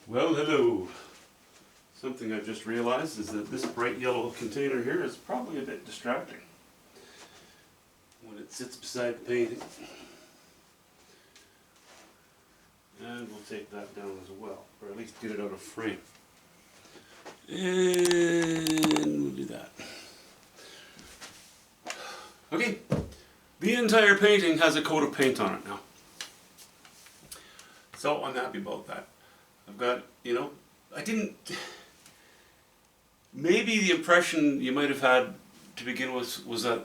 Well, hello. Something I've just realized is that this bright yellow container here is probably a bit distracting when it sits beside the painting. And we'll take that down as well, or at least get it out of frame. And we'll do that. Okay, the entire painting has a coat of paint on it now. So I'm happy about that. I've got, maybe the impression you might have had to begin with was that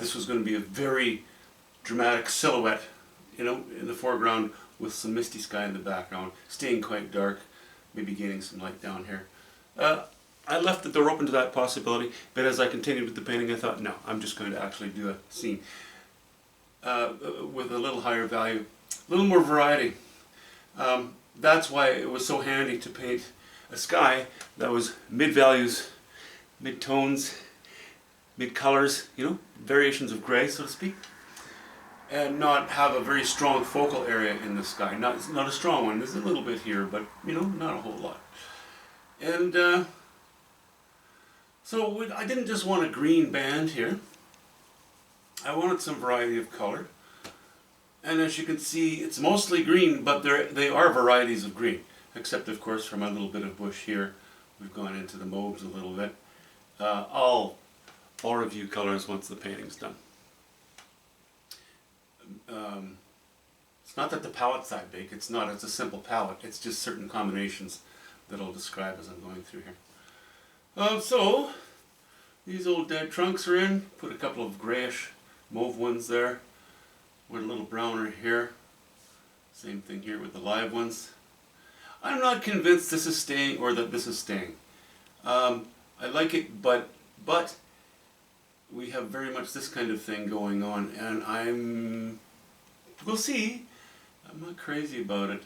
this was going to be a very dramatic silhouette, in the foreground with some misty sky in the background, staying quite dark, maybe gaining some light down here. I left the door open to that possibility, but as I continued with the painting I thought, no, I'm just going to actually do a scene with a little higher value, a little more variety. That's why it was so handy to paint a sky that was mid-values, mid-tones, mid-colors, variations of gray, so to speak, and not have a very strong focal area in the sky. Not a strong one. There's a little bit here, but not a whole lot. And so I didn't just want a green band here. I wanted some variety of color. And as you can see, it's mostly green, but they are varieties of green. Except, of course, for my little bit of bush here, we've gone into the mauves a little bit. I'll review colors once the painting's done. It's not that the palette's that big. It's not. It's a simple palette. It's just certain combinations that I'll describe as I'm going through here. So, these old dead trunks are in. Put a couple of grayish mauve ones there. Went a little browner here. Same thing here with the live ones. I'm not convinced this is staying or that this is staying. I like it, but we have very much this kind of thing going on, and we'll see. I'm not crazy about it.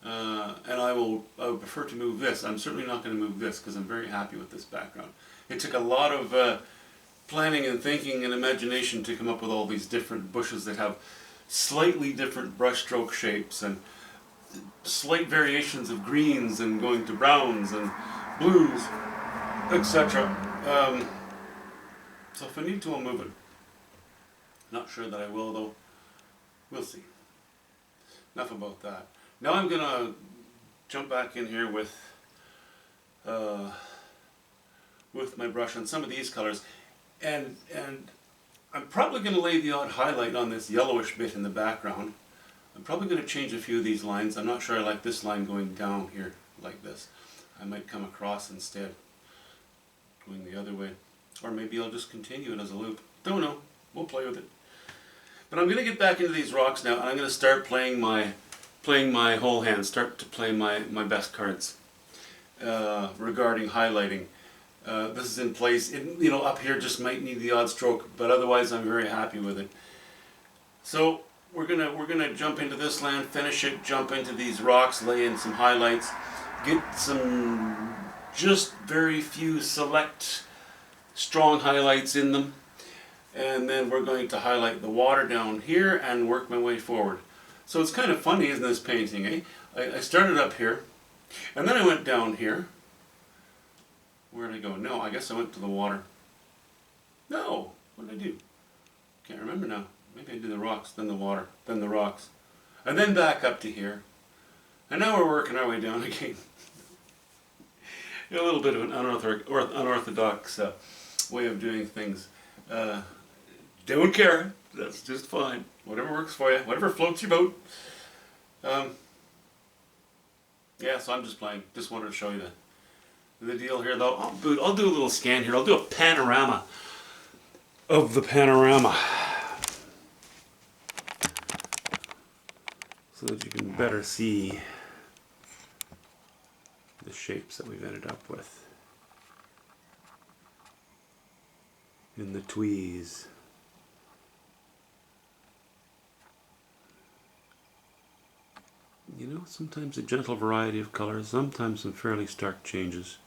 And I would prefer to move this. I'm certainly not going to move this because I'm very happy with this background. It took a lot of planning and thinking and imagination to come up with all these different bushes that have slightly different brushstroke shapes and slight variations of greens and going to browns and blues, etc. So if I need to, I'll move it. Not sure that I will, though. We'll see. Enough about that. Now I'm going to jump back in here with my brush on some of these colors. And I'm probably going to lay the odd highlight on this yellowish bit in the background. I'm probably going to change a few of these lines. I'm not sure I like this line going down here like this. I might come across instead, going the other way. Or maybe I'll just continue it as a loop. Don't know. We'll play with it. But I'm going to get back into these rocks now, and I'm going to start playing my whole hand, start to play my best cards regarding highlighting. This is in place. Up here just might need the odd stroke, but otherwise I'm very happy with it. So we're gonna jump into this land, finish it, jump into these rocks, lay in some highlights, get some just very few select strong highlights in them, and then we're going to highlight the water down here and work my way forward. So it's kind of funny, isn't this painting, eh? I started up here, and then I went down here. Where did I go? No, I guess I went to the water. No! What did I do? Can't remember now. Maybe I did the rocks, then the water, then the rocks. And then back up to here. And now we're working our way down again. A little bit of an unorthodox way of doing things. Don't care. That's just fine. Whatever works for you. Whatever floats your boat. Yeah, so I'm just playing. Just wanted to show you the deal here, though. I'll do a little scan here. I'll do a panorama of the panorama so that you can better see the shapes that we've ended up with in the tweeze. Sometimes a gentle variety of colors, sometimes some fairly stark changes.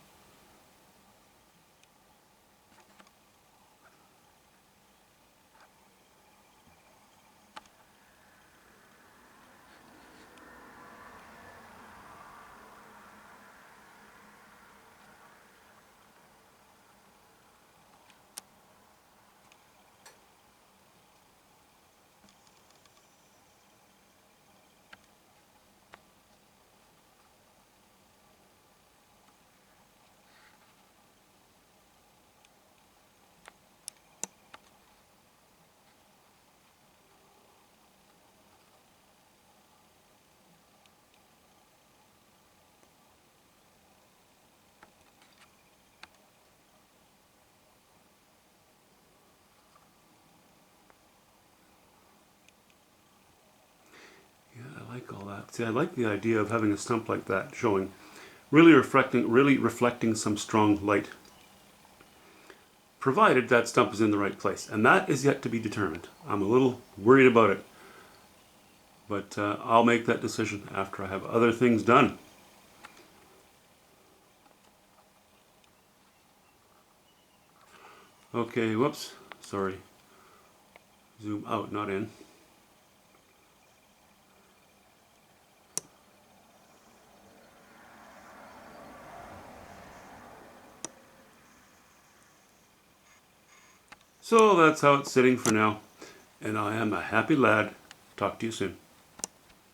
See, I like the idea of having a stump like that showing, really reflecting some strong light, provided that stump is in the right place, and that is yet to be determined. I'm a little worried about it, but I'll make that decision after I have other things done. Okay, whoops, sorry. Zoom out, not in. So that's how it's sitting for now, and I am a happy lad. Talk to you soon.